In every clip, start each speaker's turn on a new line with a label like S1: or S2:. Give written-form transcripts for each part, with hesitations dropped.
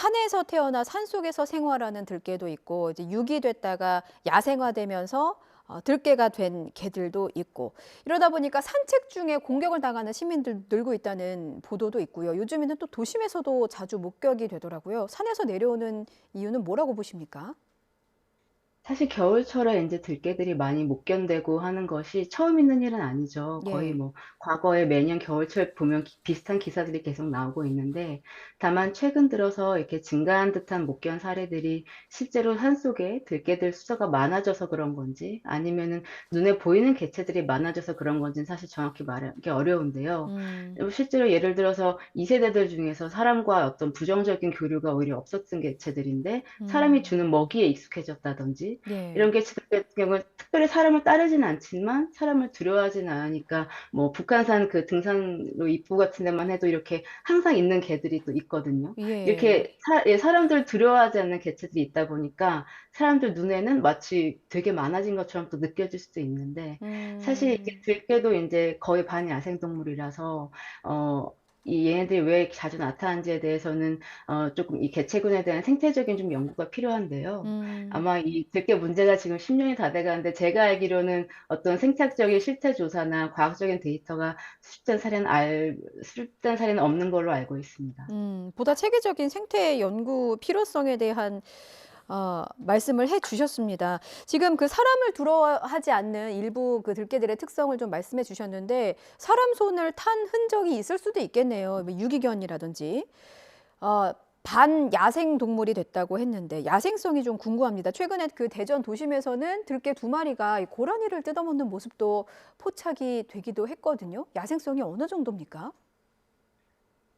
S1: 산에서 태어나 산속에서 생활하는 들개도 있고 이제 유기됐다가 야생화되면서 들개가 된 개들도 있고 이러다 보니까 산책 중에 공격을 당하는 시민들 늘고 있다는 보도도 있고요. 요즘에는 또 도심에서도 자주 목격이 되더라고요. 산에서 내려오는 이유는 뭐라고 보십니까?
S2: 사실 겨울철에 인제 들개들이 많이 못 견디고 하는 것이 처음 있는 일은 아니죠. 거의
S1: 예.
S2: 뭐 과거에 매년 겨울철 보면 비슷한 기사들이 계속 나오고 있는데, 다만 최근 들어서 이렇게 증가한 듯한 목견 사례들이 실제로 산속에 들개들 숫자가 많아져서 그런 건지, 아니면은 눈에 보이는 개체들이 많아져서 그런 건지는 사실 정확히 말하기 어려운데요.
S1: 음.
S2: 실제로 예를 들어서 2 세대들 중에서 사람과 어떤 부정적인 교류가 오히려 없었던 개체들인데 사람이
S1: 음.
S2: 주는 먹이에 익숙해졌다든지,
S1: 예.
S2: 이런 개체들 같은 경우는 특별히 사람을 따르지는 않지만 사람을 두려워하지는 않으니까, 뭐 북한산 그 등산로 입구 같은 데만 해도 이렇게 항상 있는 개들이 또 있거든요.
S1: 예.
S2: 이렇게 사람들 두려워하지 않는 개체들이 있다 보니까 사람들 눈에는 마치 되게 많아진 것처럼 또 느껴질 수도 있는데, 사실 이게
S1: 음.
S2: 들깨도 인제 거의 반야생동물이라서 어 얘네들이 왜 자주 나타나는지에 대해서는 쪼끔 이 개체군에 대한 생태적인 좀 연구가 필요한데요.
S1: 음.
S2: 아마 이 들깨 문제가 지금 10 년이 다 돼 가는데, 제가 알기로는 어떤 생태학적인 실태 조사나 과학적인 데이터가 수집된 사례는 없는 걸로 알고 있습니다.
S1: 보다 체계적인 생태 연구 필요성에 대한 말씀을 해 주셨습니다. 지금 그 사람을 두려워하지 않는 일부 그 들개들의 특성을 좀 말씀해 주셨는데 사람 손을 탄 흔적이 있을 수도 있겠네요. 뭐 유기견이라든지. 어 반야생 동물이 됐다고 했는데 야생성이 좀 궁금합니다. 최근에 그 대전 도심에서는 들개 두 마리가 이 고라니를 뜯어먹는 모습도 포착이 되기도 했거든요. 야생성이 어느 정도입니까?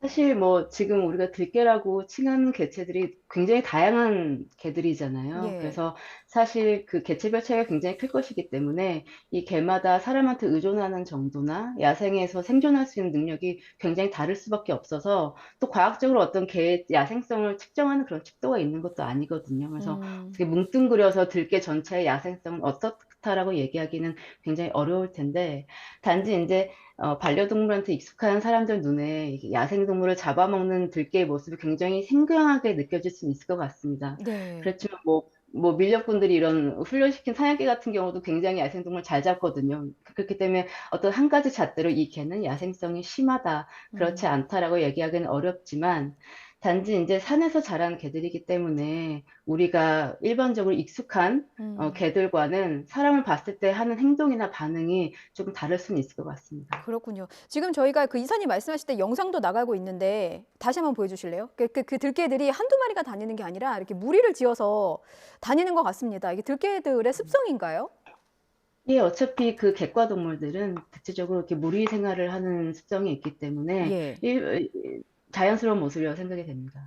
S2: 사실 뭐 지금 우리가 들개라고 칭하는 개체들이 굉장히 다양한 개들이잖아요.
S1: 예.
S2: 그래서 사실 그 개체별 차이가 굉장히 클 것이기 때문에 이 개마다 사람한테 의존하는 정도나 야생에서 생존할 수 있는 능력이 굉장히 다를 수밖에 없어서, 또 과학적으로 어떤 개의 야생성을 측정하는 그런 척도가 있는 것도 아니거든요. 그래서
S1: 음.
S2: 어떻게 뭉뚱그려서 들개 전체의 야생성은 어떻다라고 얘기하기는 굉장히 어려울 텐데, 단지 인제 반려동물한테 익숙한 사람들 눈에 이게 야생동물을 잡아먹는 들개의 모습이 굉장히 생경하게 느껴질 수는 있을 것 같습니다.
S1: 네.
S2: 그렇지만 뭐 밀렵꾼들이 이런 훈련시킨 사냥개 같은 경우도 굉장히 야생동물 잘 잡거든요. 그렇기 때문에 어떤 한 가지 잣대로 '이 개는 야생성이 심하다. 그렇지
S1: 음.
S2: 않다.'라고 얘기하기는 어렵지만, 단지 인제 산에서 자란 개들이기 때문에 우리가 일반적으로 익숙한
S1: 음.
S2: 개들과는 사람을 봤을 때 하는 행동이나 반응이 조금 다를 수는 있을 것 같습니다.
S1: 그렇군요. 지금 저희가 그 이사님 말씀하실 때 영상도 나가고 있는데 다시 한번 보여 주실래요? 그 들개들이 한두 마리가 다니는 게 아니라 이렇게 무리를 지어서 다니는 것 같습니다. 이게 들개들의 습성인가요?
S2: 예, 어차피 그 객과 동물들은 대체적으로 이렇게 무리 생활을 하는 습성이 있기 때문에
S1: 예.
S2: 자연스러운 모습이라고 생각이 됩니다.